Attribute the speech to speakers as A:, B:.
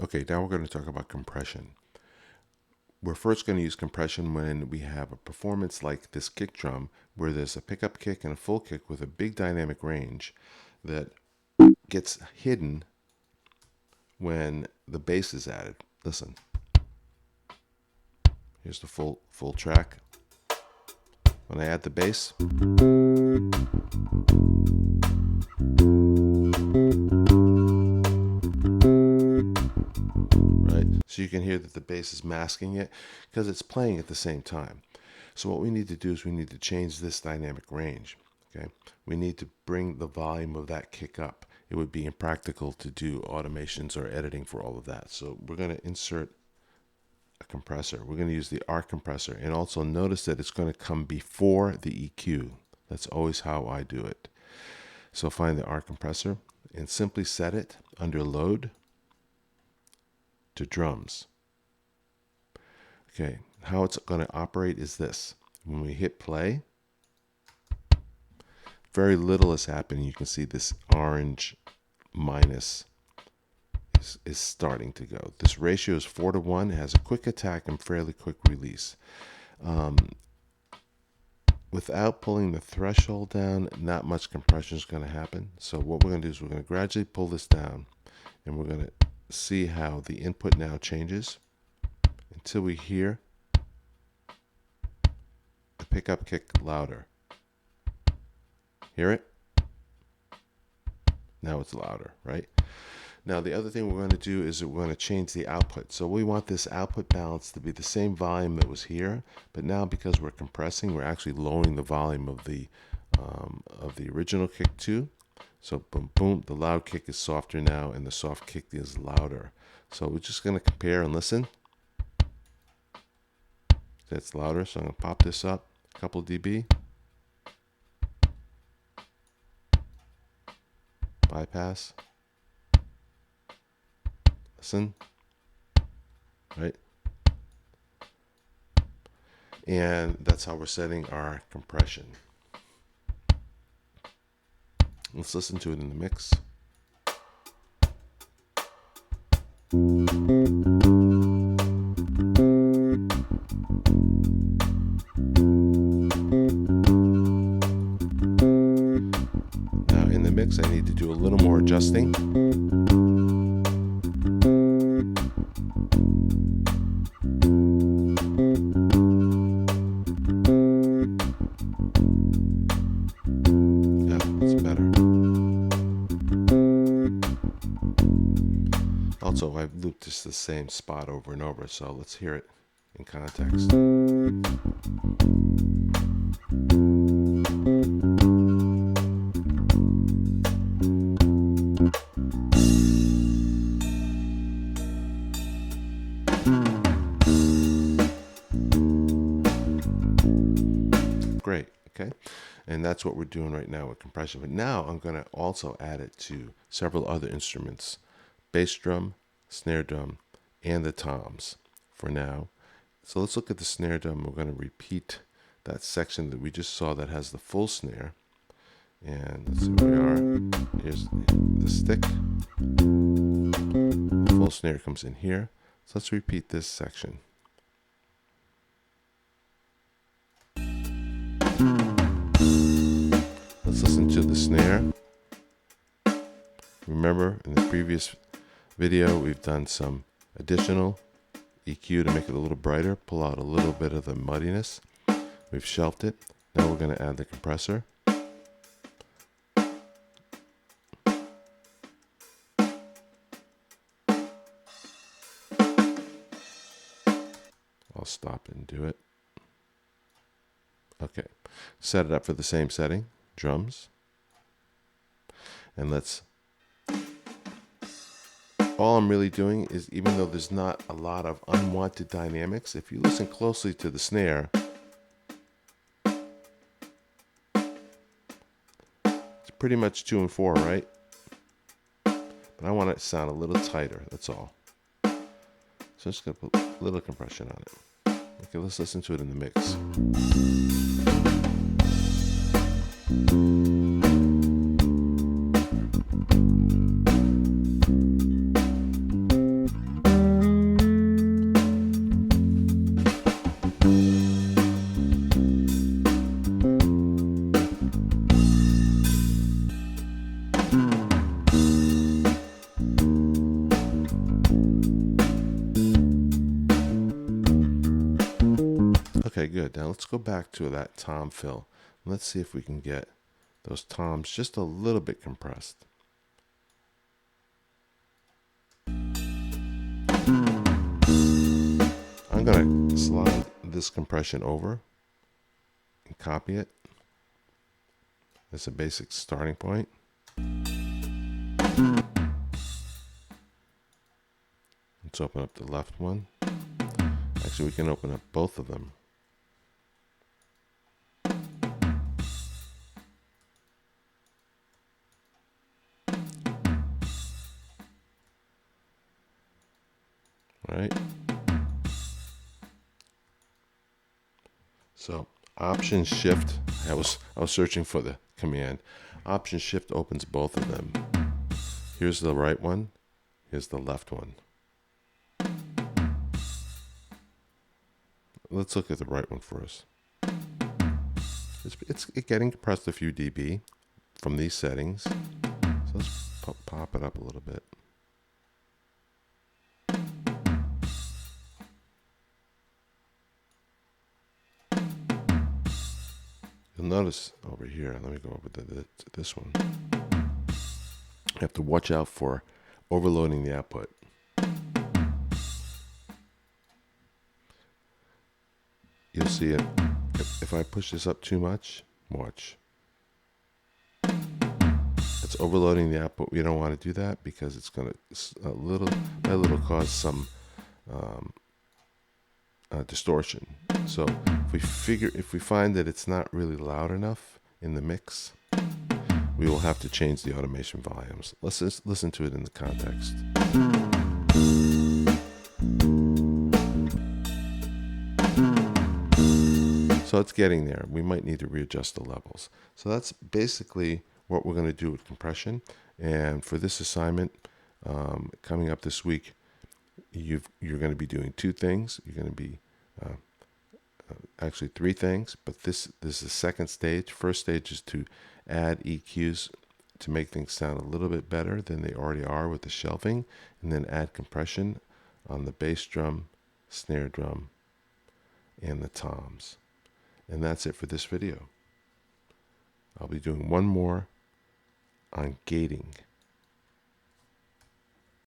A: Okay, now we're going to talk about compression. We're first going to use compression when we have a performance like this kick drum, where there's a pickup kick and a full kick with a big dynamic range that gets hidden when the bass is added. Listen, here's the full track. When I add the bass, right? So you can hear that the bass is masking it because it's playing at the same time. So what we need to do is we need to change this dynamic range. Okay, we need to bring the volume of that kick up. It would be impractical to do automations or editing for all of that. So we're going to insert a compressor. We're going to use the arc compressor, and also notice that it's going to come before the EQ. That's always how I do it. So find the arc compressor and simply set it under load to drums. Okay, how it's going to operate is this. When we hit play, very little is happening. You can see this orange minus is starting to go. This ratio is 4:1. It has a quick attack and fairly quick release. Without pulling the threshold down, not much compression is going to happen. So what we're going to do is we're going to gradually pull this down, and we're going to see how the input now changes until we hear the pickup kick louder. Hear it? Now it's louder, right? Now the other thing we're going to do is we're going to change the output. So we want this output balance to be the same volume that was here, but now because we're compressing, we're actually lowering the volume of the original kick too. So boom, boom, the loud kick is softer now, and the soft kick is louder. So we're just going to compare and listen. That's louder, so I'm going to pop this up a couple dB. Bypass. Listen. Right? And that's how we're setting our compression. Let's listen to it in the mix. Now in the mix, I need to do a little more adjusting. Also, I've looped just the same spot over and over, so let's hear it in context. Great, okay? And that's what we're doing right now with compression. But now I'm going to also add it to several other instruments: bass drum, snare drum, and the toms for now. So let's look at the snare drum. We're going to repeat that section that we just saw that has the full snare. And let's see where we are. Here's the stick. The full snare comes in here. So let's repeat this section. Let's listen to the snare. Remember, in the previous video, we've done some additional EQ to make it a little brighter, pull out a little bit of the muddiness. We've shelved it. Now we're going to add the compressor. I'll stop and do it. Okay, set it up for the same setting, drums. And let's, all I'm really doing is, even though there's not a lot of unwanted dynamics, if you listen closely to the snare, it's pretty much 2 and 4, right? But I want it to sound a little tighter, that's all. So I'm just going to put a little compression on it. Okay, let's listen to it in the mix. Okay, good. Now let's go back to that tom fill. Let's see if we can get those toms just a little bit compressed. I'm going to slide this compression over and copy it. That's a basic starting point. Let's open up the left one. Actually, we can open up both of them. All right. So Option Shift, I was searching for the command. Option Shift opens both of them. Here's the right one. Here's the left one. Let's look at the right one first. It's getting compressed a few dB from these settings. So let's pop it up a little bit. You'll notice over here, let me go over to this one. You have to watch out for overloading the output. You'll see it. If I push this up too much, watch. It's overloading the output. We don't want to do that because it's going to little by little cause some distortion. So if we find that it's not really loud enough in the mix, we will have to change the automation volumes. Let's just listen to it in the context. So it's getting there. We might need to readjust the levels. So that's basically what we're going to do with compression. And for this assignment, coming up this week, you're going to be doing two things. You're going to be actually three things, but this is the second stage. First stage is to add EQs to make things sound a little bit better than they already are with the shelving, and then add compression on the bass drum, snare drum, and the toms. And that's it for this video. I'll be doing one more on gating.